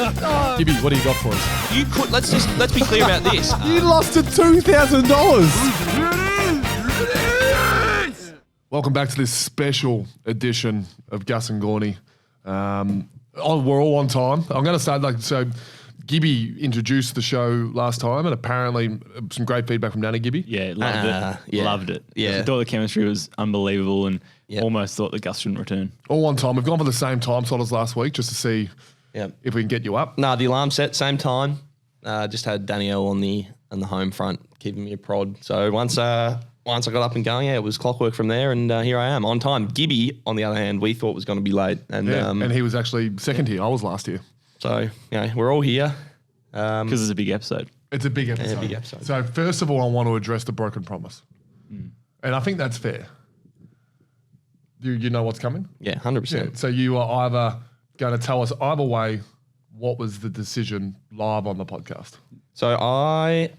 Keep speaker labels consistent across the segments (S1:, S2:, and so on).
S1: Gibby, what do you got for us?
S2: You could let's be clear about this.
S1: You lost to $2,000. Welcome back to this special edition of Gus and Gawny. We're all on time. I'm going to start Gibby introduced the show last time, and apparently some great feedback from Danny. Gibby.
S3: Yeah, loved it.
S2: Yeah.
S3: Loved it.
S2: Yeah.
S3: I thought the chemistry was unbelievable and almost thought that Gus shouldn't return.
S1: All on time. We've gone for the same time slot as last week just to see if we can get you up.
S2: Nah, the alarm set, same time. Just had Danielle on the home front keeping me a prod. So once I got up and going, it was clockwork from there, and here I am on time. Gibby, on the other hand, we thought was going to be late, and
S1: he was actually second here. I was last here.
S2: So we're all here
S3: because it's a big episode.
S1: It's a big episode.
S2: Yeah, big episode.
S1: So first of all, I want to address the broken promise, and I think that's fair. You know what's coming?
S2: Yeah, 100%.
S1: So you are either going to tell us either way what was the decision live on the podcast.
S2: So I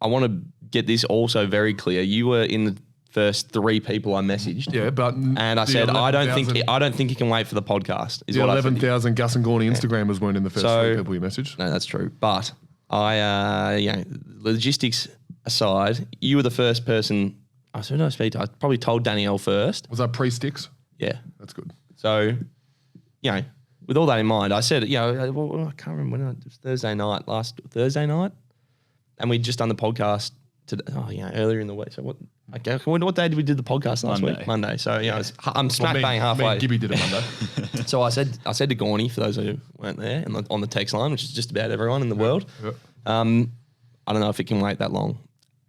S2: want to get this also very clear. You were in the first 3 people I messaged.
S1: Yeah, but
S2: and I said I don't think you can wait for the podcast. Is
S1: the
S2: what
S1: 11,000 Gus and Gawny Instagrammers weren't in the first 3 people you messaged.
S2: No, that's true. But I, logistics aside, you were the first person. I probably told Danielle first.
S1: Was that pre-sticks?
S2: Yeah,
S1: that's good.
S2: So, with all that in mind, I said, I can't remember when it was last Thursday night, and we'd just done the podcast earlier in the week. So what day did we do the podcast last week? Monday. So I'm smack bang halfway.
S1: Me and Gibby did it Monday.
S2: So I said to Gawny, for those who weren't there, on the text line, which is just about everyone in the world. Yep. I don't know if it can wait that long.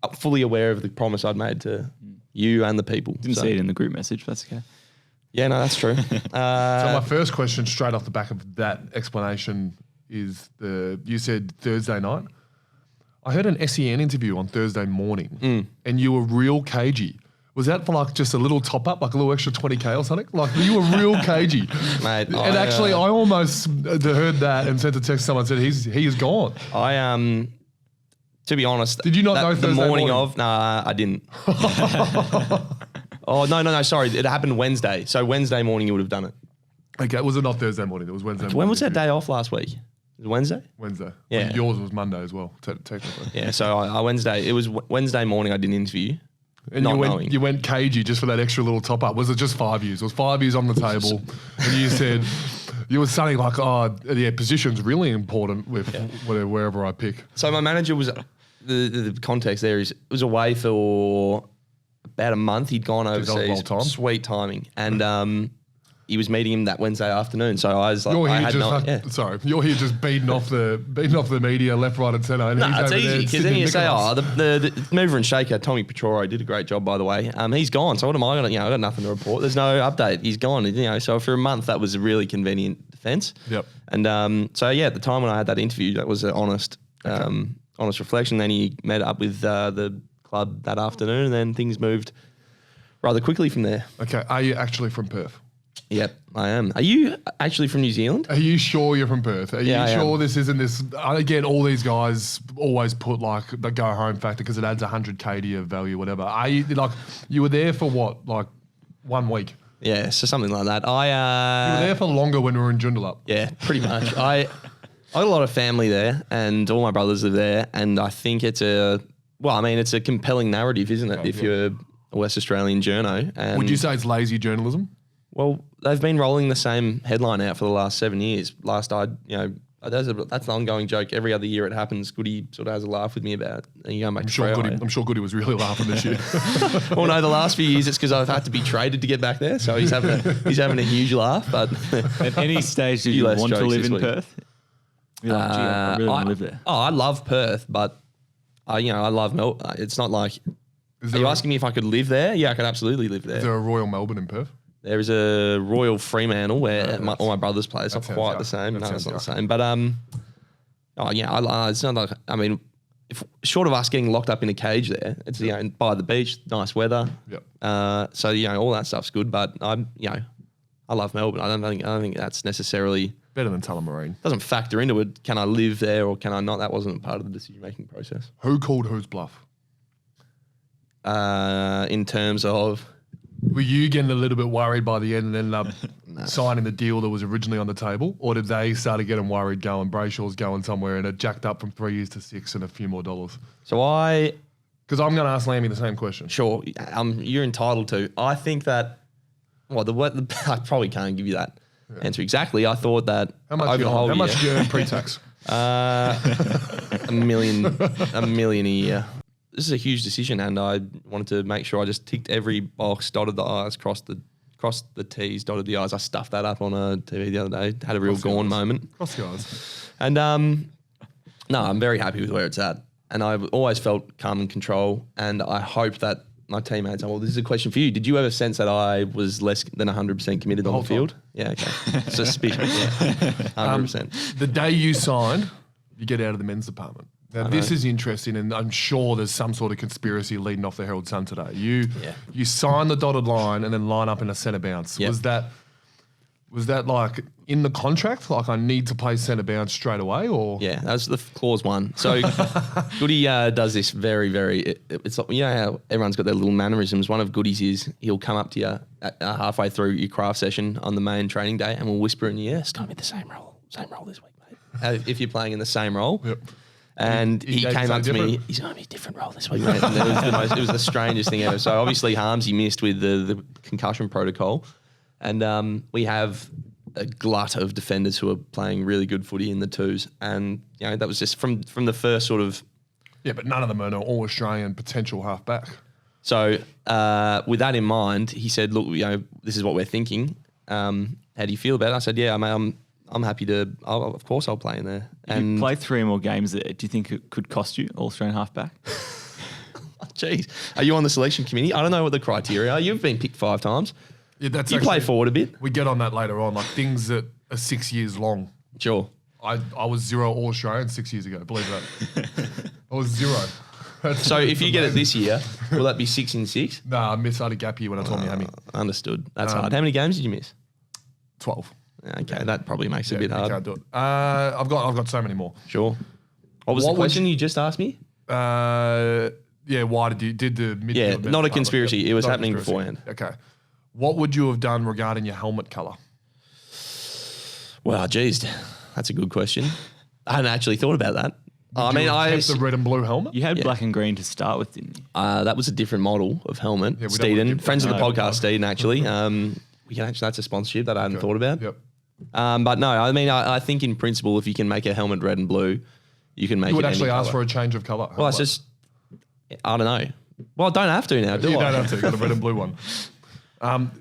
S2: I'm fully aware of the promise I'd made to you and the people.
S3: Didn't see it in the group message, but that's okay.
S2: Yeah, no, that's true.
S1: So my first question, straight off the back of that explanation, is you said Thursday night. I heard an SEN interview on Thursday morning, and you were real cagey. Was that for just a little top up, like a little extra 20K or something? You were real cagey,
S2: mate.
S1: And I almost heard that and sent a text to someone and said he is gone.
S2: To be honest,
S1: did you not know
S2: the
S1: Thursday
S2: morning of? Nah, I didn't. Oh no! Sorry, it happened Wednesday. So Wednesday morning you would have done it.
S1: Okay, was it not Thursday morning? It was Wednesday morning.
S2: When was that day off last week? Was it Wednesday?
S1: Wednesday.
S2: Yeah.
S1: Well, yours was Monday as well, technically.
S2: Yeah, so Wednesday. It was Wednesday morning I did an interview.
S1: And you went cagey just for that extra little top up. Was it just 5 years? It was 5 years on the table. And you said, you were saying position's really important with wherever I pick.
S2: So my manager was, the context there is, it was away for about a month. He'd gone overseas. Sweet timing. And he was meeting him that Wednesday afternoon. So I was like,
S1: you're here just beating off the media left, right, and centre. And
S2: it's easy because then you say, the mover and shaker, Tommy Petroro, did a great job, by the way. He's gone. So what am I going to? I got nothing to report. There's no update. He's gone. So for a month, that was a really convenient defence.
S1: Yep.
S2: And at the time when I had that interview, that was an honest reflection. Then he met up with the club that afternoon, and then things moved rather quickly from there.
S1: Okay. Are you actually from Perth?
S2: Yep, I am. Are you actually from New Zealand?
S1: Are you sure you're from Perth? Are you sure this isn't this? Again, all these guys always put the go home factor because it adds 100K to your value, whatever. Are you you were there for what, 1 week?
S2: Yeah, so something like that.
S1: You were there for longer when we were in Joondalup.
S2: Yeah, pretty much. I got a lot of family there, and all my brothers live there, and I think it's a compelling narrative, isn't it? If you're a West Australian journo. And
S1: would you say it's lazy journalism?
S2: Well, they've been rolling the same headline out for the last 7 years. That's an ongoing joke. Every other year it happens. Goody sort of has a laugh with me about it. And you're going back
S1: I'm sure Goody was really laughing this year.
S2: Well, no, the last few years it's because I've had to be traded to get back there. So he's having a huge laugh. But
S3: at any stage, do you want to live in Perth? You're like, I really want to live there.
S2: Oh, I love Perth, but I love Melbourne. It's not like. Are you asking me if I could live there? Yeah, I could absolutely live there.
S1: Is there a Royal Melbourne in Perth?
S2: There is a Royal Fremantle where all my brothers play. It's not quite the same. No, it's not the same. But it's not like short of us getting locked up in a cage there, it's by the beach, nice weather.
S1: Yep.
S2: So all that stuff's good. But I love Melbourne. I don't think that's necessarily
S1: better than Tullamarine. Doesn't
S2: factor into it. Can I live there or can I not? That wasn't part of the decision making process.
S1: Who called whose bluff?
S2: In terms of.
S1: Were you getting a little bit worried by the end and ended up signing the deal that was originally on the table, or did they start getting worried going, Brayshaw's going somewhere and it jacked up from 3 years to 6 and a few more dollars?
S2: So
S1: Because I'm going to ask Lammy the same question.
S2: Sure, you're entitled to. I think that, I probably can't give you that answer exactly. I thought that
S1: How much do you earn pre-tax?
S2: $1 million a year. This is a huge decision, and I wanted to make sure I just ticked every box, dotted the I's, crossed the T's, dotted the I's. I stuffed that up on a TV the other day. Had a real Gawn moment.
S1: Cross the I's.
S2: And no, I'm very happy with where it's at. And I've always felt calm and control. And I hope that my teammates, this is a question for you. Did you ever sense that I was less than 100% committed on the field?
S1: Time.
S2: Yeah, okay. Suspicious. Yeah. 100%.
S1: The day you signed, you get out of the men's department. Now, this is interesting, and I'm sure there's some sort of conspiracy leading off the Herald Sun today. You sign the dotted line and then line up in a centre bounce. Yep. Was that like in the contract? Like I need to play centre bounce straight away, or
S2: yeah, that's the clause 1. So Goody does this very, very. It's like, how everyone's got their little mannerisms. One of Goody's is he'll come up to you halfway through your craft session on the main training day, and we'll whisper in your ear, "It's going to be the same role this week, mate." If you're playing in the same role.
S1: Yep.
S2: And he came up to me, he's going to be a different role this week, mate. And it was the strangest thing ever. So obviously Harmsy missed with the concussion protocol. And we have a glut of defenders who are playing really good footy in the twos. And, that was just from the first sort of...
S1: Yeah, but none of them are an all-Australian potential half-back.
S2: So with that in mind, he said, look, this is what we're thinking. How do you feel about it? I said, yeah, mate, I'm happy to. Of course, I'll play in there.
S3: And you play 3 more games. Do you think it could cost you All-Australian halfback?
S2: Jeez, are you on the selection committee? I don't know what the criteria are. You've been picked 5 times.
S1: Yeah,
S2: you play forward a bit.
S1: We get on that later on, like things that are 6 years long.
S2: Sure.
S1: I was 0 All-Australian 6 years ago. Believe that. I was 0.
S2: So if you get it this year, will that be 6 in 6?
S1: No, I missed out a gap year when I told me hammy.
S2: Understood. That's hard. How many games did you miss?
S1: 12.
S2: Okay, that probably makes it a bit hard.
S1: Can't do it. I've got so many more.
S2: Sure. What was the question you just asked me?
S1: Why did the midfield?
S2: Yeah, not a conspiracy. It was happening beforehand.
S1: Okay. What would you have done regarding your helmet colour?
S2: Well, geez, that's a good question. I hadn't actually thought about that.
S1: I kept the red and blue helmet.
S3: You had black and green to start with, didn't you?
S2: That was a different model of helmet. Yeah, Steeden, friends of the podcast, Steeden, actually. That's a sponsorship that I hadn't thought about.
S1: Yep.
S2: But no, I think in principle, if you can make a helmet red and blue, you can make it.
S1: You would actually ask for a change of colour.
S2: Well, it's just, I don't know. Well, I don't have to now, do I?
S1: You don't have to. You've got a red and blue one.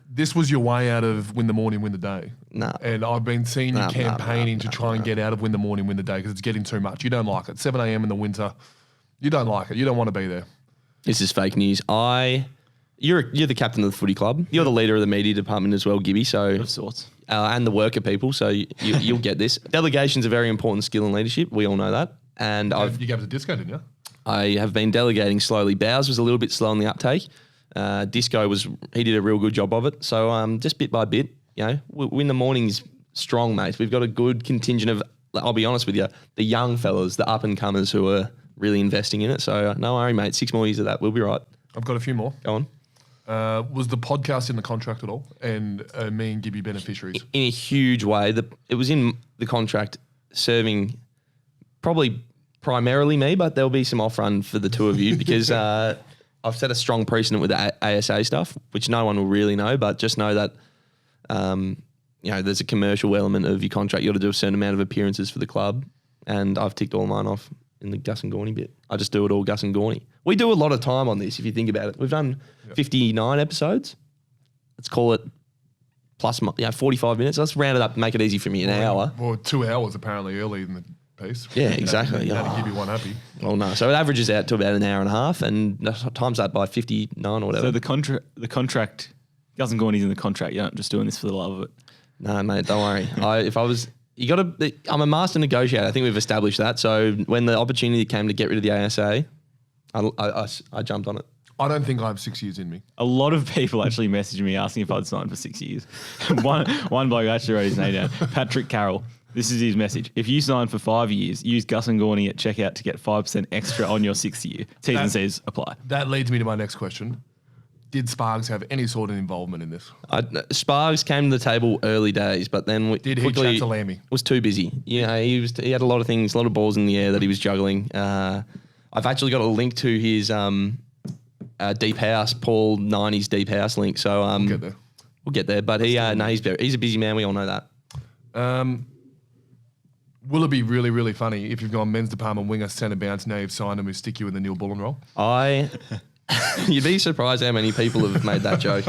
S1: This was your way out of win the morning, win the day.
S2: No.
S1: And I've been seeing you campaigning to try and get out of win the morning, win the day because it's getting too much. You don't like it. 7 a.m. in the winter. You don't like it. You don't want to be there.
S2: This is fake news. You're the captain of the footy club. You're the leader of the media department as well, Gibby. So
S3: of sorts.
S2: And the worker people. So you'll get this. Delegation's a very important skill in leadership. We all know that. And
S1: you gave us a disco, didn't you?
S2: I have been delegating slowly. Bowes was a little bit slow on the uptake. Disco he did a real good job of it. So just bit by bit, win the morning's strong, mate. We've got a good contingent of, I'll be honest with you, the young fellas, the up and comers who are really investing in it. So no worry, mate. 6 more years of that, we'll be right.
S1: I've got a few more.
S2: Go on.
S1: Was the podcast in the contract at all? And me and Gibby beneficiaries?
S2: In a huge way. It was in the contract, serving probably primarily me, but there'll be some off run for the two of you because I've set a strong precedent with the ASA stuff, which no one will really know, but just know that there's a commercial element of your contract. You got to do a certain amount of appearances for the club, and I've ticked all mine off in the Gus and Gawny bit. I just do it all Gus and Gawny. We do a lot of time on this, if you think about it. We've done 59 episodes. Let's call it plus 45 minutes. Let's round it up and make it easy for me, an hour.
S1: Well, 2 hours apparently early in the piece.
S2: Yeah, exactly.
S1: That'll give you one happy.
S2: Well, no. So it averages out to about an hour and a half, and times that by 59 or whatever.
S3: So the contract, Gus and Gawny's in the contract. You're not just doing this for the love of it.
S2: No, mate, don't worry. I'm a master negotiator. I think we've established that. So when the opportunity came to get rid of the ASA, I jumped on it.
S1: I don't think I have 6 years in me.
S3: A lot of people actually messaged me asking if I'd signed for 6 years. one bloke actually wrote his name down. Patrick Carroll. This is his message. If you sign for 5 years, use Gus and Gawny at checkout to get 5% extra on your 6th year. T's and C's apply.
S1: That leads me to my next question. did Sparks have any sort of involvement in this?
S2: Sparks came to the table early days, but then
S1: Did he
S2: quickly
S1: chat to Lammy?
S2: was too busy. He had a lot of things, a lot of balls in the air that he was juggling. I've actually got a link to his Deep House, Paul 90s Deep House link. So
S1: We'll get there.
S2: We'll get there. But he's a busy man. We all know that.
S1: Will it be really, really funny if you've gone men's department winger, centre bounce, now you've signed him, we stick you in the Neil Bullen role?
S2: You'd be surprised how many people have made that joke.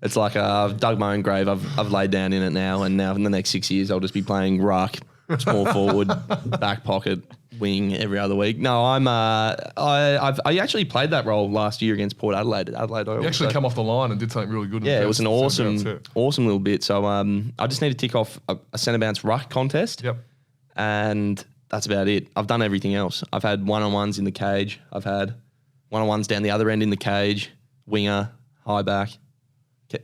S2: It's like I've dug my own grave. I've laid down in it now, and now in the next 6 years I'll just be playing ruck, small forward, back pocket, wing every other week. No, I actually played that role last year against Port Adelaide.
S1: You actually come off the line and did something really good.
S2: Yeah, it was an awesome little bit. So I just need to tick off a centre bounce ruck contest.
S1: Yep.
S2: And that's about it. I've done everything else. I've had one-on-ones in the cage. I've had one-on-ones down the other end in the cage, winger, high back,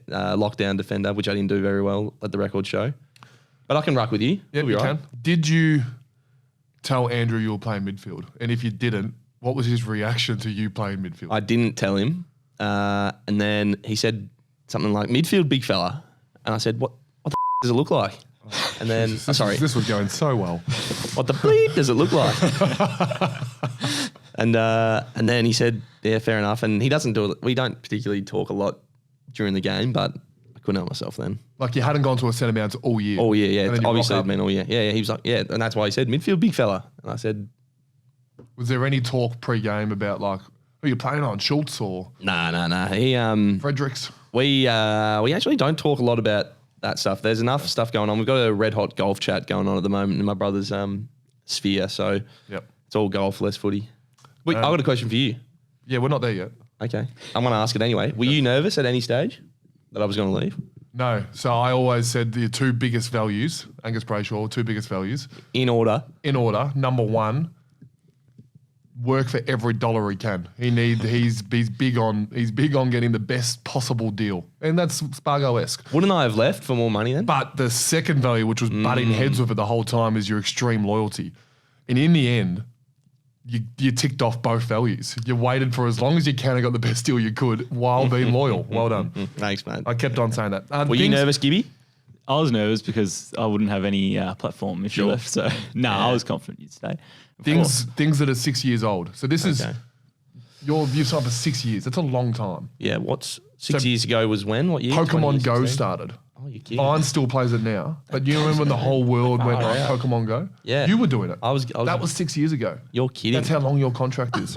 S2: lockdown defender, which I didn't do very well at the record show. But I can ruck with you.
S1: Yeah, you can. Did you tell Andrew you were playing midfield? And if you didn't, what was his reaction to you playing midfield?
S2: I didn't tell him. And then he said something like, midfield, big fella. And I said, what the does it look like? And then,
S1: this was going so well.
S2: What the bleep does it look like? And then he said, yeah, fair enough. And he doesn't do it. We don't particularly talk a lot during the game, but I couldn't help myself then.
S1: Like you hadn't gone to a centre bounce all year.
S2: All year, yeah. Obviously, it'd been all year. Yeah, he was like, yeah. And that's why he said, midfield, big fella. And I said,
S1: was there any talk pre-game about like, who you playing on, Schultz or?
S2: Nah. He
S1: Fredericks.
S2: We actually don't talk a lot about that stuff. There's enough stuff going on. We've got a red hot golf chat going on at the moment in my brother's sphere. So it's all golf, less footy. I've got a question for you.
S1: Yeah, we're not there yet.
S2: Okay. I'm going to ask it anyway. Were you nervous at any stage that I was going to leave?
S1: No. So I always said the two biggest values, Angus Brayshaw, two biggest values.
S2: In order.
S1: Number one, work for every dollar he can. He's big on getting the best possible deal. And that's Spargo-esque.
S2: Wouldn't I have left for more money then?
S1: But the second value, which was butting heads with it the whole time, is your extreme loyalty. And in the end, you ticked off both values. You waited for as long as you can and got the best deal you could while being loyal. Well done.
S2: Thanks, man.
S1: I kept on saying that.
S2: Were you nervous, Gibby?
S3: I was nervous because I wouldn't have any platform if you left. So, I was confident you'd stay.
S1: Things that are 6 years old. So this is you've signed for 6 years. That's a long time.
S2: Yeah. What's 6 years ago was when? What year?
S1: Pokemon Go started.
S2: Oh, you're kidding.
S1: Vine still plays it now. But you remember when the whole world went on Pokemon Go?
S2: Yeah.
S1: You were doing it.
S2: That
S1: was 6 years ago.
S2: You're kidding.
S1: That's how long your contract is.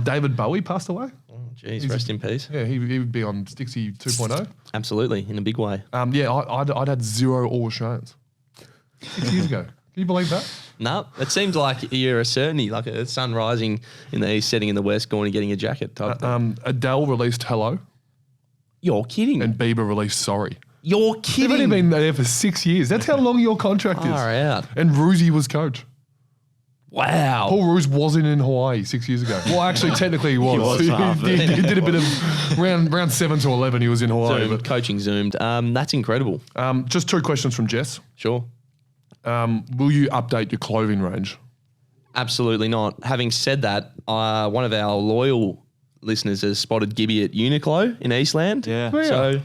S1: David Bowie passed away.
S2: Oh, jeez, rest in peace.
S1: Yeah, he would be on Stixie 2.0.
S2: Absolutely, in a big way.
S1: I'd had 0 All Australians 6 years ago. Can you believe that?
S2: No, it seems like you're a certainty, like a sun rising in the east, setting in the west, going and getting a jacket type thing.
S1: Adele released Hello.
S2: You're kidding.
S1: And Bieber released Sorry.
S2: You're kidding.
S1: They've only been there for 6 years. That's how long your contract is.
S2: Far out.
S1: And Roosie was coach.
S2: Wow.
S1: Paul Roos wasn't in Hawaii 6 years ago. Well, actually, technically he was. He did a bit of round 7 to 11. He was in Hawaii.
S2: But coaching zoomed. That's incredible.
S1: Just 2 questions from Jess.
S2: Sure.
S1: Will you update your clothing range?
S2: Absolutely not. Having said that, one of our loyal listeners has spotted Gibby at Uniqlo in Eastland.
S3: Yeah.
S2: So
S3: it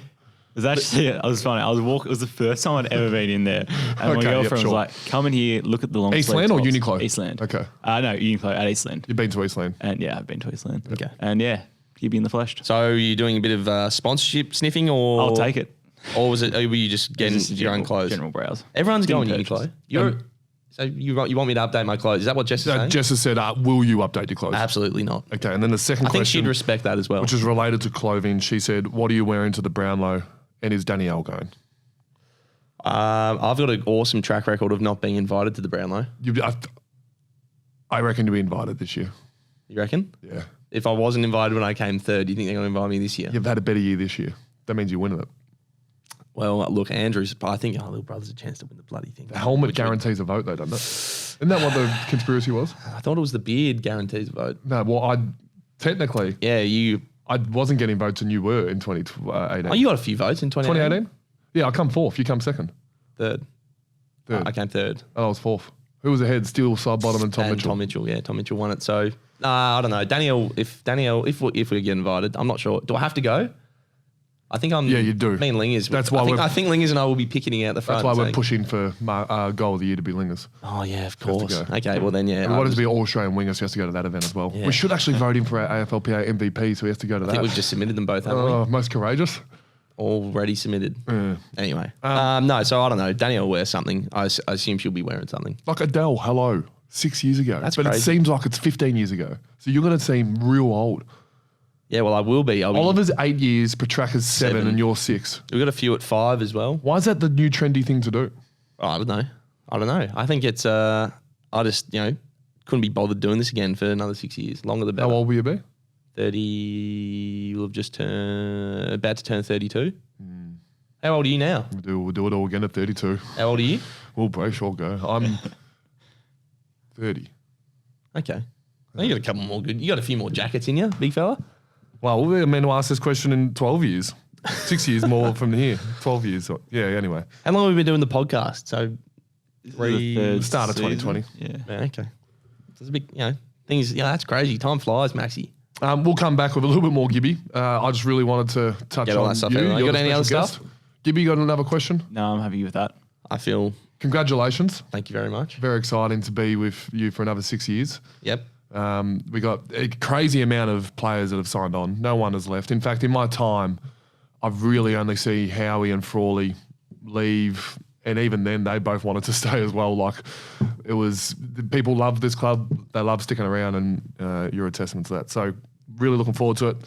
S3: was actually, it was funny. It was the first time I'd ever been in there. And my girlfriend was like, come in here, look at the long
S1: Eastland or
S3: tops.
S1: Uniqlo?
S3: Eastland.
S1: Okay.
S3: No, Uniqlo at Eastland.
S1: You've been to Eastland?
S3: And yeah, I've been to Eastland.
S2: Okay.
S3: And yeah, Gibby in the flesh.
S2: So are you doing a bit of sponsorship sniffing or?
S3: I'll take it.
S2: Or were you just getting your own clothes?
S3: General browse.
S2: Everyone's going
S3: Didn't
S2: Uniqlo. So you want me to update my clothes? Is that what Jess is saying?
S1: Jess has said, will you update your clothes?
S2: Absolutely not.
S1: Okay, and then the second
S2: I think
S1: question,
S2: she'd respect that as well.
S1: which is related to clothing, she said, what are you wearing to the Brownlow and is Danielle going?
S2: I've got an awesome track record of not being invited to the Brownlow.
S1: I reckon you'll be invited this year.
S2: You reckon?
S1: Yeah.
S2: If I wasn't invited when I came third, do you think they're going to invite me this year?
S1: You've had a better year this year. That means you're winning it.
S2: Well, look, Andrew's, I think our little brother's a chance to win the bloody thing.
S1: The helmet guarantees a vote, though, doesn't it? Isn't that what the conspiracy was?
S2: I thought it was the beard guarantees a vote.
S1: No, well, technically,
S2: Yeah,
S1: I wasn't getting votes and you were in 2018.
S2: Oh, you got a few votes in 2018?
S1: 2018? Yeah, I come fourth. You come second.
S2: Third.
S1: Third.
S2: I came third.
S1: And I was fourth. Who was ahead? Steele, Sidebottom, and Tom Mitchell.
S2: Tom Mitchell, yeah. Tom Mitchell won it. So, I don't know. Daniel, if we get invited, I'm not sure. Do I have to go? I think I'm.
S1: Yeah, you do.
S2: Me and Lingers.
S1: That's why
S2: I think Lingers and I will be picketing out the front.
S1: That's why we're pushing for goal of the year to be Lingers.
S2: Oh, yeah, of course.
S1: Go.
S2: Okay, well then, yeah.
S1: We want it to be all Australian wingers, so he has to go to that event as well.
S2: Yeah.
S1: We should actually vote him for our AFLPA MVP, so he has to go to that.
S2: I think we've just submitted them both, haven't we?
S1: Most courageous.
S2: Already submitted. Anyway. No, so I don't know. Danielle will wear something. I assume she'll be wearing something.
S1: Like Adele, hello, 6 years ago.
S2: That's
S1: but
S2: crazy.
S1: It seems like it's 15 years ago. So you're going to seem real old.
S2: Yeah, well, I will be.
S1: Oliver's 8 years, Petraka's 7, and you're 6.
S2: We've got a few at 5 as well.
S1: Why is that the new trendy thing to do?
S2: Oh, I don't know. I think it's, I just, couldn't be bothered doing this again for another 6 years. Longer the better.
S1: How old will you be?
S2: 30, we'll have just about to turn 32. How old are you now?
S1: We'll do it all again at 32.
S2: How old are you?
S1: Well, Brayshaw go. I'm 30.
S2: Okay. Well, you got a couple more good. You got a few more jackets in you, big fella.
S1: Well, we're meant to ask this question in 12 years. 6 years more from here. 12 years. So, yeah, anyway.
S2: How long have we been doing the podcast? So,
S3: The
S1: Start of
S3: season.
S1: 2020.
S3: Yeah.
S2: okay. It's a big, things, that's crazy. Time flies, Maxie.
S1: We'll come back with a little bit more Gibby. I just really wanted to touch
S2: Get
S1: on
S2: all that stuff
S1: you.
S2: out. You
S1: You're
S2: got
S1: the
S2: any other
S1: special
S2: stuff?
S1: guest. Gibby, you got another question?
S3: No, I'm happy with that.
S2: I feel,
S1: Congratulations.
S2: thank you very much.
S1: Very exciting to be with you for another 6 years.
S2: Yep.
S1: We got a crazy amount of players that have signed on. No one has left. In fact, in my time, I've really only seen Howie and Frawley leave, and even then, they both wanted to stay as well. Like, it was people love this club. They love sticking around, and you're a testament to that. So, really looking forward to it.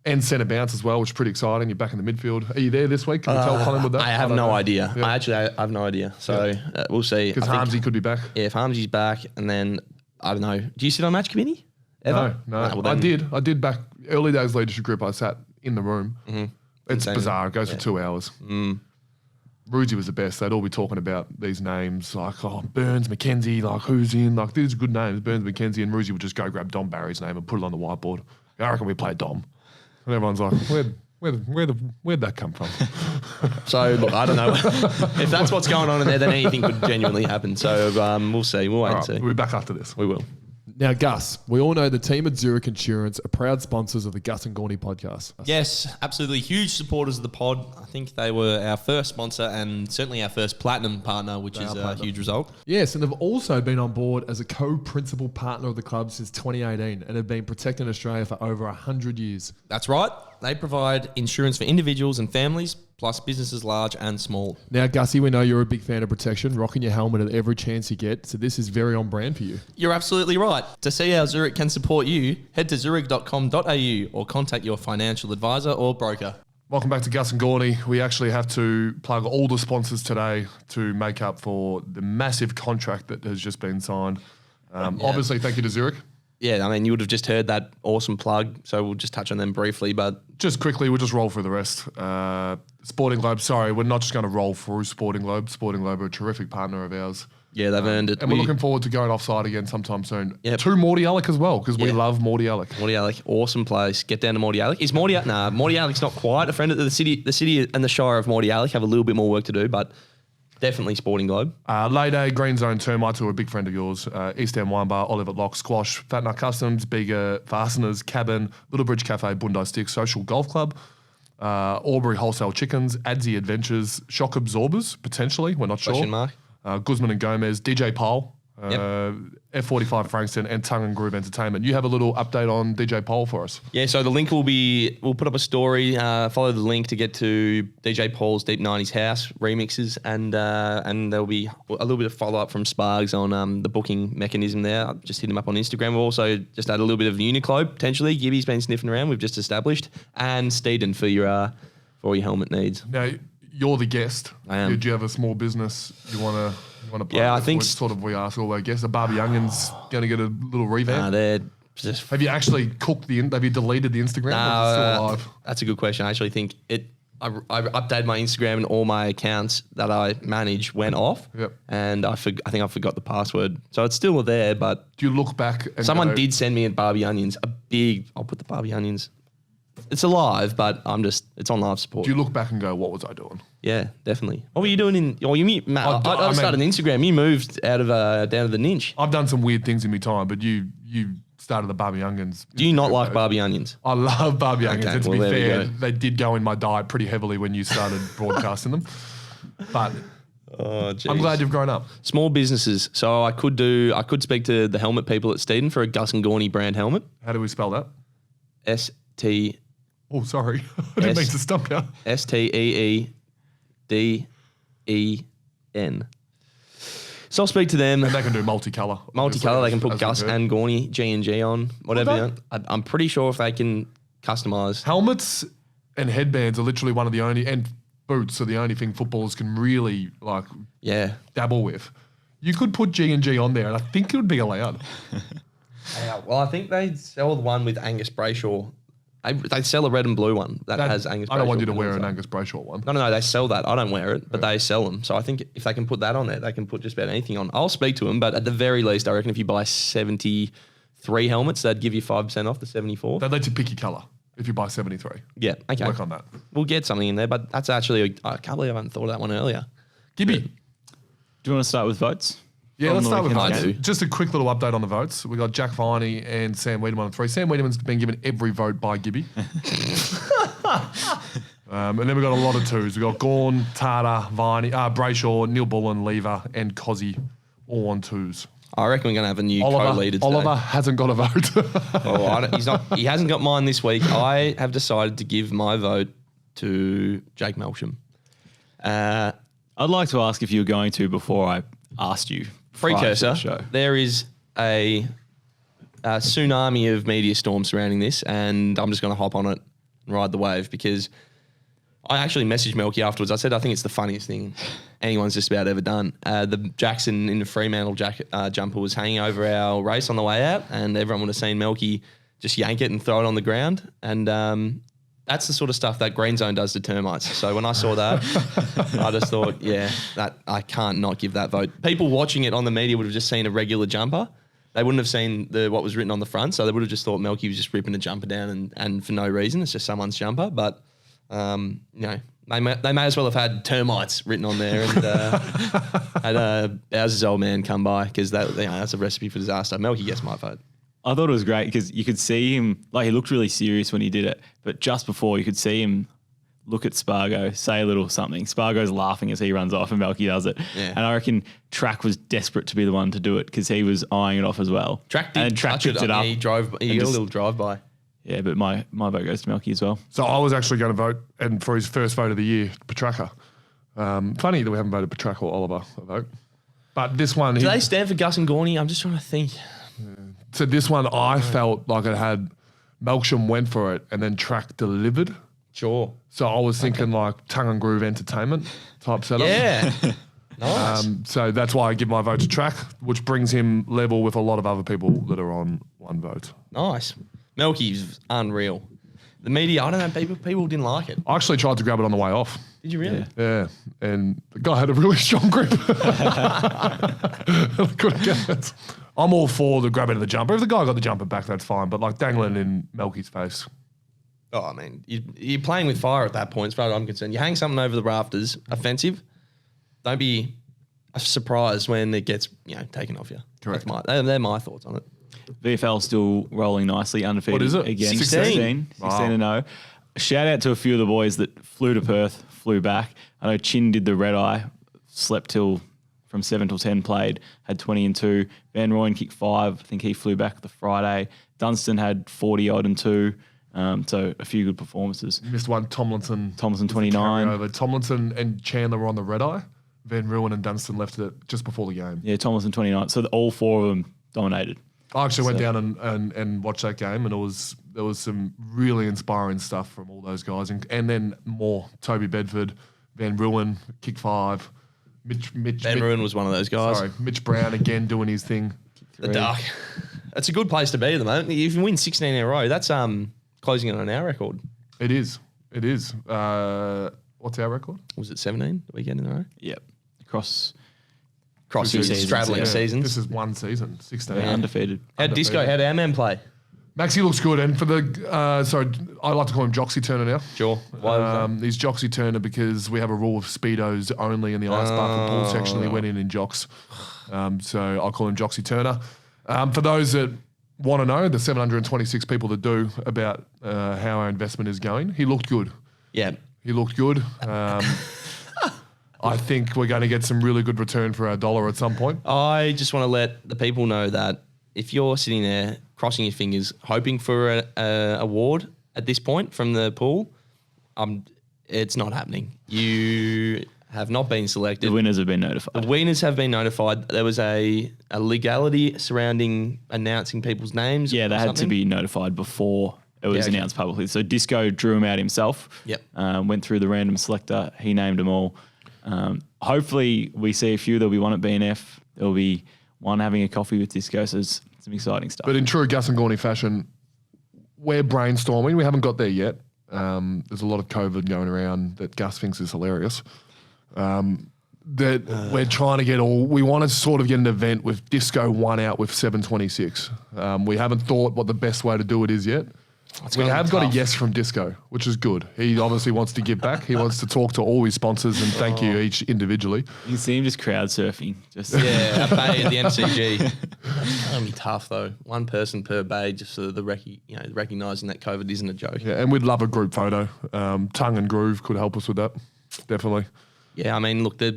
S1: And centre bounce as well, which is pretty exciting. You're back in the midfield. Are you there this week? Can you tell Collingwood that?
S2: I have
S1: don't
S2: no
S1: know.
S2: idea.
S1: Yeah.
S2: I have no idea. So we'll see.
S1: Because
S2: I think-
S1: Harmsy could be back.
S2: Yeah, if Harmsy's back, and then I don't know. Do you sit on match committee? Ever?
S1: No.
S2: Well,
S1: I
S2: then-
S1: did back early days leadership group. I sat in the room.
S2: Mm-hmm.
S1: It's
S2: Same.
S1: bizarre. It goes for 2 hours. Rudesy was the best. They'd all be talking about these names like, Burns, McKenzie, like who's in, like these are good names, Burns, McKenzie, and Rudesy would just go grab Dom Barry's name and put it on the whiteboard. I reckon we play Dom. And everyone's like, where'd that come from?
S2: So look, I don't know if that's what's going on in there. Then anything could genuinely happen. So we'll see. We'll wait
S1: All
S2: and
S1: right,
S2: see.
S1: we'll be back after this.
S2: We will.
S4: Now, Gus, we all know the team at Zurich Insurance are proud sponsors of the Gus and Gawny podcast.
S5: Yes, absolutely. Huge supporters of the pod. I think they were our first sponsor and certainly our first platinum partner, which is a huge result.
S4: Yes, and they've also been on board as a co-principal partner of the club since 2018 and have been protecting Australia for over 100 years.
S5: That's right. They provide insurance for individuals and families, plus businesses large and small.
S4: Now, Gussie, we know you're a big fan of protection, rocking your helmet at every chance you get, so this is very on brand for you.
S5: You're absolutely right. To see how Zurich can support you, head to zurich.com.au or contact your financial advisor or broker.
S1: Welcome back to Gus and Gawny. We actually have to plug all the sponsors today to make up for the massive contract that has just been signed. Obviously, thank you to Zurich.
S2: Yeah, I mean, you would have just heard that awesome plug, so we'll just touch on them briefly. But
S1: Just quickly, we'll just roll through the rest. Sporting Globe, sorry, we're not just going to roll through Sporting Globe. Sporting Globe are a terrific partner of ours.
S2: yeah, they've earned it.
S1: And we're looking forward to going offside again sometime soon.
S2: Yep.
S1: To Morty Alec as well, because we
S2: Yeah.
S1: love Morty Alec.
S2: Morty Alec, awesome place. Get down to Morty Alec. Is Morty? Nah, Morty Alec's not quite a friend of the city. The city and the Shire of Morty Alec have a little bit more work to do, but definitely Sporting Globe.
S1: Lay Green Zone Termites, who are a big friend of yours. East End Wine Bar, Olive at Lock, Squash, Fat Nut Customs, Bigger Fasteners, Cabin, Little Bridge Cafe, Bondi Sticks, Social Golf Club, Albury Wholesale Chickens, Adzi Adventures, Shock Absorbers, potentially, we're not sure.
S2: Question mark.
S1: Guzman and Gomez, DJ Pole,
S2: Yep.
S1: F45 Frankston, and Tongue and Groove Entertainment. You have a little update on DJ Pole for us.
S2: Yeah, so the link we'll put up a story, follow the link to get to DJ Paul's Deep 90s House remixes, and there'll be a little bit of follow-up from Spargs on the booking mechanism there. I'll just hit him up on Instagram. We'll also just add a little bit of Uniqlo, potentially. Gibby's been sniffing around, we've just established, and Steeden for your helmet needs.
S1: Now, you're the guest.
S2: I am.
S1: Do you have a small business you want to plug?
S2: Yeah, I think
S1: we ask all our guests. Are Barbie Youngins going to get a little revamp?
S2: They're just...
S1: Have you actually cooked have you deleted the Instagram? Or is it still alive?
S2: That's a good question. I actually think I updated my Instagram and all my accounts that I manage went off.
S1: Yep.
S2: And I think I forgot the password. So it's still there, but
S1: Do you look back and
S2: someone
S1: go,
S2: did send me a Barbie Onions, I'll put the Barbie Onions it's alive, but it's on life support.
S1: Do you look back and go, what was I doing?
S2: Yeah, definitely. What were you doing I started Instagram. You moved out of down to the Ninch.
S1: I've done some weird things in my time, but you started the Barbie Onions.
S2: Do you not like Barbie onions?
S1: I love Barbie Onions.
S2: Okay,
S1: And to
S2: well,
S1: be
S2: there we
S1: fair,
S2: go.
S1: they did go in my diet pretty heavily when you started broadcasting them. But
S2: Oh, geez.
S1: I'm glad you've grown up.
S2: Small businesses. So I could speak to the helmet people at Steeden for a Gus and Gawny brand helmet.
S1: How do we spell that?
S2: STEEDEN.
S1: Oh, sorry. I didn't mean to stump you. So
S2: I'll speak to them.
S1: And they can do multicolour.
S2: Multicolour, they can put
S1: As
S2: Gus
S1: we've heard.
S2: and Gawny, G&G on, whatever.
S1: Okay.
S2: You want. I'm pretty sure if they can customise.
S1: Helmets and headbands are literally one of the only, and boots are the only thing footballers can really
S2: Yeah.
S1: dabble with. You could put G&G on there and I think it would be allowed.
S2: Well, I think they sell the one with Angus Brayshaw. They sell a red and blue one that has Angus Brayshaw.
S1: I don't want you to wear
S2: written
S1: an
S2: on
S1: Angus Brayshaw one.
S2: No, they sell that. I don't wear it, but they sell them. So I think if they can put that on there, they can put just about anything on. I'll speak to them, but at the very least, I reckon if you buy 73 helmets, they'd give you 5% off the 74.
S1: They'd let you pick your colour if you buy 73.
S2: Yeah, okay.
S1: Work on that.
S2: We'll get something in there, but that's actually, I can't believe I haven't thought of that one earlier.
S1: Gibby.
S3: Do you want to start with votes?
S1: Yeah,
S3: On
S1: let's
S3: the
S1: start with
S3: weekend
S1: votes.
S2: game.
S1: Just a quick little update on the votes. We got Jack Viney and Sam Wiedemann on 3. Sam Wiedemann's been given every vote by Gibby. And then we got a lot of 2s. We got Gawn, Tata, Viney, Brayshaw, Neil Bullen, Lever, and Cozzy all on 2s.
S2: I reckon we're going to have a new co-leader today.
S1: Oliver hasn't got a vote.
S2: He hasn't got mine this week. I have decided to give my vote to Jake Melsham.
S3: I'd like to ask if you were going to before I asked you. prior to
S2: Precursor,
S3: the show.
S2: there is a tsunami of media storm surrounding this, and I'm just going to hop on it and ride the wave because I actually messaged Melky afterwards. I said, I think it's the funniest thing anyone's just about ever done. The Jackson in the Fremantle jumper was hanging over our race on the way out, and everyone would have seen Melky just yank it and throw it on the ground. And that's the sort of stuff that Green Zone does to termites. So when I saw that, I just thought, yeah, that I can't not give that vote. People watching it on the media would have just seen a regular jumper. They wouldn't have seen what was written on the front, so they would have just thought Melky was just ripping a jumper down and for no reason. It's just someone's jumper. But, they may as well have had termites written on there and had Bowser's old man come by because that's a recipe for disaster. Melky gets my vote.
S3: I thought it was great because you could see him, he looked really serious when he did it, but just before you could see him look at Spargo, say a little something. Spargo's laughing as he runs off and Melky does it.
S2: Yeah.
S3: And I reckon Track was desperate to be the one to do it because he was eyeing it off as well.
S2: Track did touch
S3: picked
S2: it up.
S3: up.
S2: He got a little drive-by.
S3: Yeah, but my vote goes to Melky as well.
S1: So I was actually going to vote, and for his first vote of the year, Petraka. Funny that we haven't voted Petraka or Oliver a vote. But this one...
S2: Do they stand for Gus and Gawny? I'm just trying to think.
S1: So this one, I felt like it had... Melksham went for it, and then Track delivered.
S2: Sure.
S1: So I was thinking tongue and groove entertainment type setup.
S2: Yeah. Nice.
S1: So that's why I give my vote to Track, which brings him level with a lot of other people that are on one vote.
S2: Nice. Melky's unreal. The media, I don't know, people didn't like it.
S1: I actually tried to grab it on the way off.
S2: Did you really?
S1: Yeah, and the guy had a really strong grip. I couldn't get it. I'm all for the grabbing of the jumper. If the guy got the jumper back, that's fine. But dangling in Melky's face.
S2: Oh, I mean, you're playing with fire at that point, as far as I'm concerned. You hang something over the rafters, offensive. Don't be surprised when it gets taken off you.
S1: Correct.
S2: They're my thoughts on it.
S3: VFL still rolling nicely, undefeated.
S1: What is it?
S3: Again.
S1: 16?
S3: 16-0. Shout out to a few of the boys that flew to Perth, flew back. I know Chin did the red eye, slept till from 7 till 10, played, had 20 and 2. Van Rooyen kicked 5. I think he flew back the Friday. Dunstan had 40 odd and 2. So a few good performances.
S1: Missed one. Tomlinson
S3: 29.
S1: carryover. Tomlinson and Chandler were on the red eye. Van Rooyen and Dunstan left it just before the game.
S3: Yeah, Tomlinson 29. So all four of them dominated.
S1: I actually went down and watched that game, and there was some really inspiring stuff from all those guys, and then more. Toby Bedford, Van Rooyen, kick 5. Mitch
S2: Van Rooyen was one of those guys.
S1: Sorry, Mitch Brown again doing his thing.
S2: The dark. That's a good place to be at the moment. If you win 16 in a row, that's closing in on our record.
S1: It is. What's our record?
S2: Was it 17 the weekend in a row?
S3: Yep. Cross
S2: Crossing
S3: seasons,
S2: straddling
S3: yeah.
S2: seasons.
S1: This is one season, 16.
S3: undefeated.
S2: How'd our man play?
S1: Maxie looks good, and for the sorry, I like to call him Joxy Turner now.
S5: Sure. Why was that?
S1: He's Joxy Turner because we have a rule of speedos only in the ice bar for pool section. He went in jocks, so I'll call him Joxy Turner. For those that want to know, the 726 people that do about how our investment is going, he looked good.
S5: Yeah.
S1: He looked good. I think we're going to get some really good return for our dollar at some point.
S5: I just want to let the people know that if you're sitting there crossing your fingers, hoping for an award at this point from the pool, it's not happening. You have not been selected.
S3: The winners have been notified.
S5: The winners have been notified. There was a legality surrounding announcing people's names.
S3: Yeah, they had to be notified before it was announced publicly. So Disco drew them out himself.
S5: Yep.
S3: Went through the random selector. He named them all. Hopefully we see a few. There'll be one at BNF. There'll be one having a coffee with Disco. So it's some exciting stuff.
S1: But in true Gus and Gawny fashion, we're brainstorming. We haven't got there yet. There's a lot of COVID going around that Gus thinks is hilarious. That we're trying to get we want to sort of get an event with Disco one out with 726. We haven't thought what the best way to do it is yet. We have got a yes from Disco, which is good. He obviously wants to give back. He wants to talk to all his sponsors and thank you each individually.
S3: You can see him just crowd surfing.
S5: Yeah, a bay at the MCG. That's going to be tough though. One person per bay, just so the recognising that COVID isn't a joke.
S1: Yeah, and we'd love a group photo. Tongue and Groove could help us with that, definitely.
S5: Yeah, I mean, look, there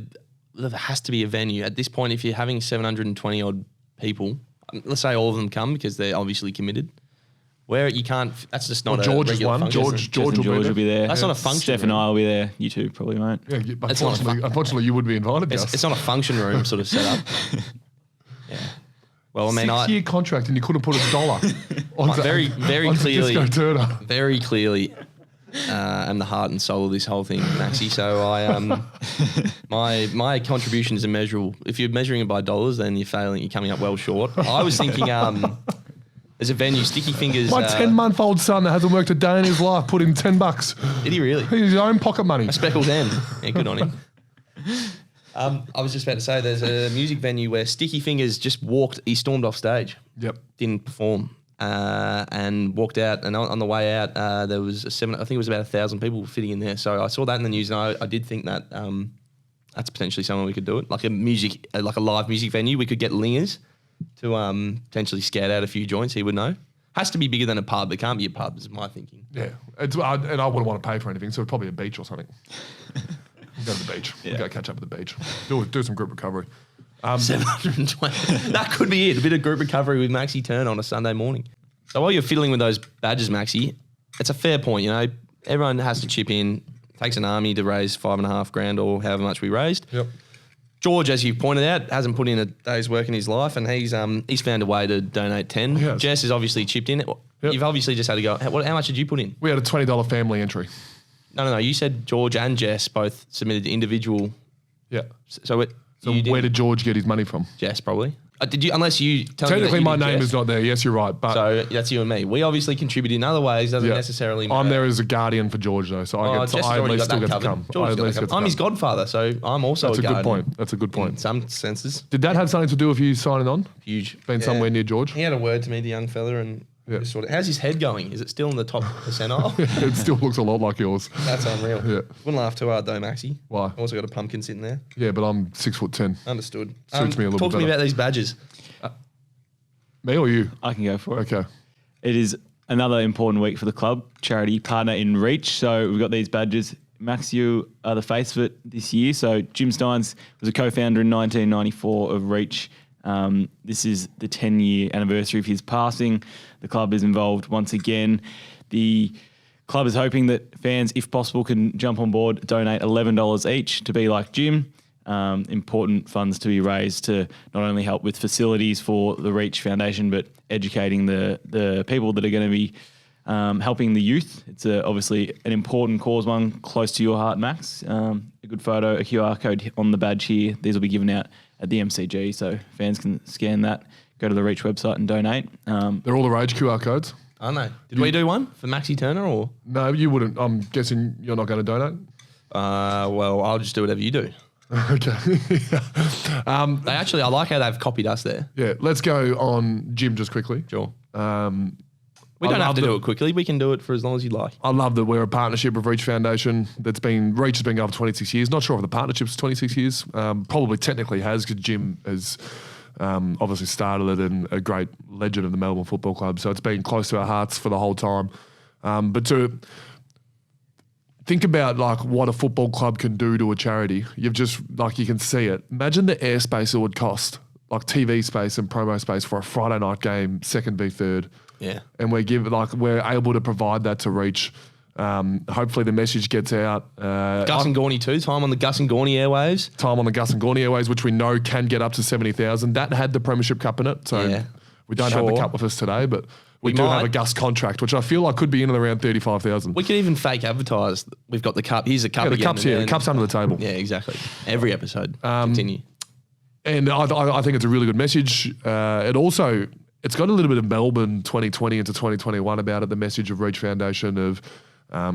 S5: has to be a venue. At this point, if you're having 720 odd people, let's say all of them come because they're obviously committed. Where you can't, that's just not
S1: George
S5: a
S1: is
S5: regular
S1: one.
S5: function.
S1: George
S3: will be there.
S5: That's not a function.
S3: Steph and I will be there. You two probably won't.
S1: Yeah, unfortunately, you would be invited, Gus.
S5: It's not a function room sort of setup. Yeah. Well, I mean,
S1: 6-year contract and you couldn't put $1 on
S5: very clearly,
S1: Disco Turner.
S5: very clearly, am the heart and soul of this whole thing, Maxie. So my contribution is immeasurable. If you're measuring it by dollars, then you're failing. You're coming up well short. I was thinking, there's a venue, Sticky Fingers.
S1: My 10-month-old son that hasn't worked a day in his life put in $10.
S5: Did he really?
S1: His own pocket money.
S5: A speckled hen. Yeah, good on him. I was just about to say, there's a music venue where Sticky Fingers just he stormed off stage.
S1: Yep.
S5: Didn't perform. And walked out, and on the way out, there was I think it was about 1,000 people fitting in there. So I saw that in the news, and I did think that that's potentially somewhere we could do it, like a live music venue. We could get Lingers to potentially scout out a few joints. He would know. Has to be bigger than a pub. It can't be a pub, is my thinking.
S1: Yeah, and I wouldn't want to pay for anything, so probably a beach or something. We'll go to the beach.
S3: Yeah.
S1: We'll go catch up at the beach. Do some group recovery.
S5: 720. That could be it. A bit of group recovery with Maxie Turn on a Sunday morning. So while you're fiddling with those badges, Maxie, it's a fair point. You know, everyone has to chip in. Takes an army to raise $5,500 or however much we raised.
S1: Yep.
S5: George, as you pointed out, hasn't put in a day's work in his life, and he's found a way to donate 10.
S1: Yes.
S5: Jess has obviously chipped in.
S1: Yep.
S5: You've obviously just had to go. How much did you put in?
S1: We had a $20 family entry.
S5: No. You said George and Jess both submitted individual.
S1: Yeah.
S5: So
S1: where did George get his money from?
S5: Jess probably. Did you? Unless you tell me that
S1: Technically,
S5: you
S1: my
S5: did,
S1: name
S5: Jess.
S1: is not there. Yes, you're right. But
S5: So that's you and me. We obviously contribute in other ways. Doesn't necessarily matter.
S1: I'm there as a guardian for George, though, so I
S5: Jess has
S1: at
S5: already
S1: least
S5: got
S1: still
S5: that
S1: get to
S5: covered.
S1: come.
S5: George's
S1: I at
S5: got
S1: least
S5: that
S1: get to
S5: covered. I'm his
S1: come.
S5: godfather, so I'm also
S1: That's a good
S5: guardian
S1: point. That's a good
S5: in
S1: point.
S5: some senses.
S1: Did that have something to do with you signing on?
S5: Huge.
S1: Being somewhere near George?
S5: He had a word to me, the young fella, and just sort of. How's his head going? Is it still in the top percentile?
S1: It still looks a lot like yours.
S5: That's unreal.
S1: Yeah.
S5: Wouldn't laugh too hard though, Maxie.
S1: Why?
S5: I also got a pumpkin sitting there.
S1: Yeah, but I'm 6'10".
S5: Understood.
S1: Suits me a little
S5: Talk
S1: bit
S5: to me
S1: better.
S5: about these badges.
S1: Me or you?
S3: I can go for it.
S1: Okay.
S3: It is another important week for the club, charity partner in Reach. So we've got these badges. Max, you are the face of it this year. So Jim Steins was a co-founder in 1994 of Reach. This is the 10-year anniversary of his passing. The club is involved once again. The club is hoping that fans, if possible, can jump on board, donate $11 each to be like Jim. Important funds to be raised to not only help with facilities for the Reach Foundation, but educating the people that are going to be helping the youth. It's obviously an important cause, one close to your heart, Max. A good photo, a QR code on the badge here. These will be given out at the MCG, so fans can scan that, go to the Reach website and donate.
S1: They're all the rage QR codes?
S5: I know. Did we do one for Maxie Turner or?
S1: No, you wouldn't. I'm guessing you're not going to donate?
S5: Well, I'll just do whatever you do.
S1: Okay.
S5: I like how they've copied us there.
S1: Yeah, let's go on Jim just quickly.
S5: Sure. We don't have to do it quickly. We can do it for as long as you like.
S1: I love that we're a partnership with Reach Foundation. Reach has been going for 26 years. Not sure if the partnership's 26 years. Probably technically has, because Jim has obviously started it and a great legend of the Melbourne Football Club. So it's been close to our hearts for the whole time. But to think about like what a football club can do to a charity, you've just like you can see it. Imagine the airspace it would cost, like TV space and promo space for a Friday night game, second v third.
S5: Yeah.
S1: And we're able to provide that to Reach. Hopefully the message gets out.
S5: Gus and Gawny too. Time on the Gus and Gawny airwaves.
S1: Time on the Gus and Gawny airways, which we know can get up to 70,000. That had the Premiership Cup in it. So we don't have the cup with us today, but we do have a Gus contract, which I feel like could be in and around 35,000.
S5: We could even fake advertise. We've got the cup. Here's the cup
S1: the
S5: again.
S1: cup's here. The cup's under the table.
S5: Yeah, exactly. Every episode. Continue.
S1: And I think it's a really good message. It's got a little bit of Melbourne 2020 into 2021 about it, the message of Reach Foundation of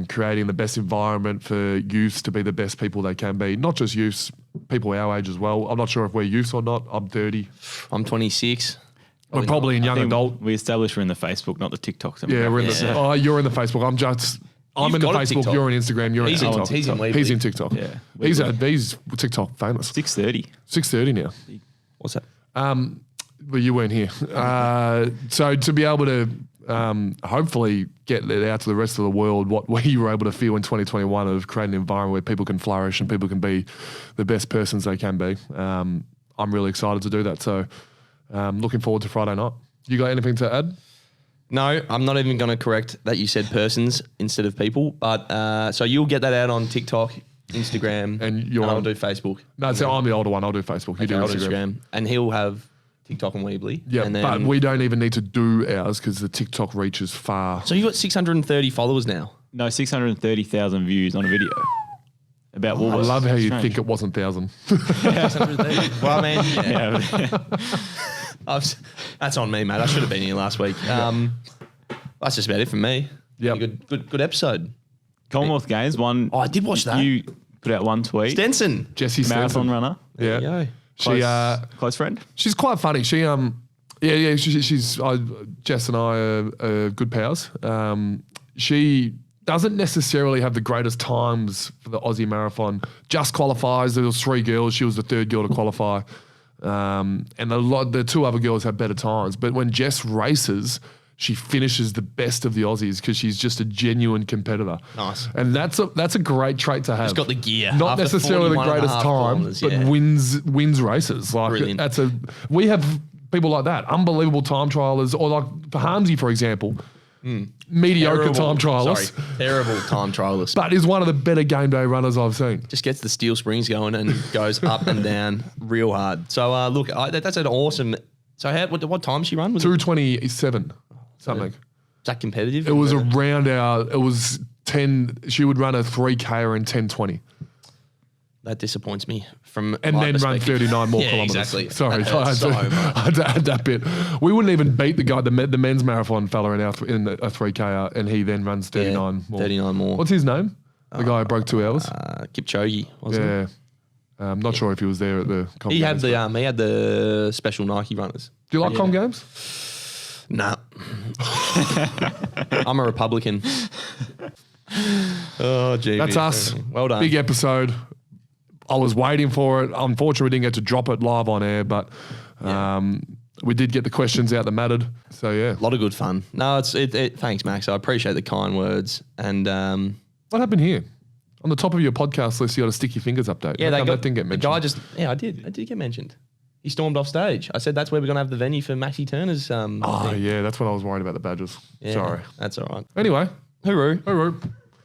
S1: creating the best environment for youths to be the best people they can be. Not just youths, people our age as well. I'm not sure if we're youths or not. I'm 30.
S5: I'm 26.
S1: We're probably in young adult.
S3: We established we're in the Facebook, not the TikTok.
S1: Yeah, we're in the. Oh, you're in the Facebook. I'm in the Facebook.
S5: TikTok.
S1: You're on Instagram. You're
S5: He's
S1: in
S5: in-
S1: TikTok.
S5: he's in Weebly.
S1: He's in TikTok.
S3: Yeah.
S1: He's TikTok famous.
S3: 6:30.
S1: 6:30 now.
S5: What's that?
S1: Well, you weren't here. So to be able to hopefully get it out to the rest of the world, what we were able to feel in 2021 of creating an environment where people can flourish and people can be the best persons they can be. I'm really excited to do that. So looking forward to Friday night. You got anything to add?
S5: No, I'm not even going to correct that you said persons instead of people. But so you'll get that out on TikTok, Instagram,
S1: And
S5: I'll do Facebook.
S1: No, so I'm the older one. I'll do Facebook. You do
S5: I'll
S1: Instagram.
S5: And he'll have TikTok and Weebly.
S1: Yeah,
S5: and then,
S1: but we don't even need to do ours because the TikTok reaches far.
S5: So you've got 630 followers now.
S3: No, 630,000 views on a video about Woolworths.
S1: I love how you
S3: Strange.
S1: think it wasn't 1,000.
S5: 630. Well, man, yeah.
S3: Yeah.
S5: That's on me, mate. I should have been here last week. That's just about it from me.
S1: Yep.
S5: Good episode.
S3: Commonwealth Games, one.
S5: Oh, I did watch that.
S3: You put out one tweet.
S5: Stenson.
S1: Jesse
S3: Marathon
S1: Stenson.
S3: runner.
S1: Yeah.
S5: There you go.
S1: She
S3: Close friend.
S1: she's quite funny. She's Jess and I are good pals. She doesn't necessarily have the greatest times for the Aussie Marathon. Just qualifies. There was 3 girls. She was the 3rd girl to qualify. And the 2 other girls have better times. But when Jess races, she finishes the best of the Aussies because she's just a genuine competitor.
S5: Nice.
S1: And that's a great trait to have.
S5: She's got the gear.
S1: Not
S5: After
S1: necessarily the
S5: 41 and a
S1: greatest
S5: half
S1: time,
S5: kilometres,
S1: but
S5: yeah.
S1: wins races. Like
S5: Brilliant.
S1: we have people like that, unbelievable time trialers, or like for Harmsy, for example, mediocre time trialist,
S5: Terrible time trialist.
S1: but is one of the better game day runners I've seen.
S5: Just gets the steel springs going and goes up and down real hard. So look, that's an awesome. So what time did she run? Was it
S1: 2:27 something.
S5: that competitive?
S1: It was around it was 10. She would run a 3K in 10:20.
S5: That disappoints me. And
S1: And then run 39 more kilometres.
S5: Exactly.
S1: Sorry,
S5: That
S1: I
S5: hurts so much.
S1: had to add that bit. We wouldn't even beat the guy, the men's marathon fella in a 3K, and he then runs 39 more.
S5: 39 more.
S1: What's his name? The guy who broke 2 hours.
S5: Kipchoge, wasn't it?
S1: Yeah. I'm not sure if he was there at the Com
S5: He had
S1: Games.
S5: he had the special Nike runners.
S1: Do you like Com Games?
S5: Nah. I'm a Republican. Oh, gee.
S1: That's us.
S5: Well done.
S1: Big episode. I was waiting for it. Unfortunately, we didn't get to drop it live on air, but we did get the questions out that mattered. So, yeah.
S5: A lot of good fun. No, thanks, Max. I appreciate the kind words. And
S1: What happened here? On the top of your podcast list, you got a Sticky Fingers update.
S5: yeah,
S1: How come that didn't get mentioned.
S5: The guy I did get mentioned. He stormed off stage. I said that's where we're going to have the venue for Maxi Turner's.
S1: Oh,
S5: thing.
S1: yeah, that's what I was worried about the Badgers.
S5: Yeah,
S1: Sorry.
S5: That's all right.
S1: Anyway,
S5: Hooroo.
S1: hooroo.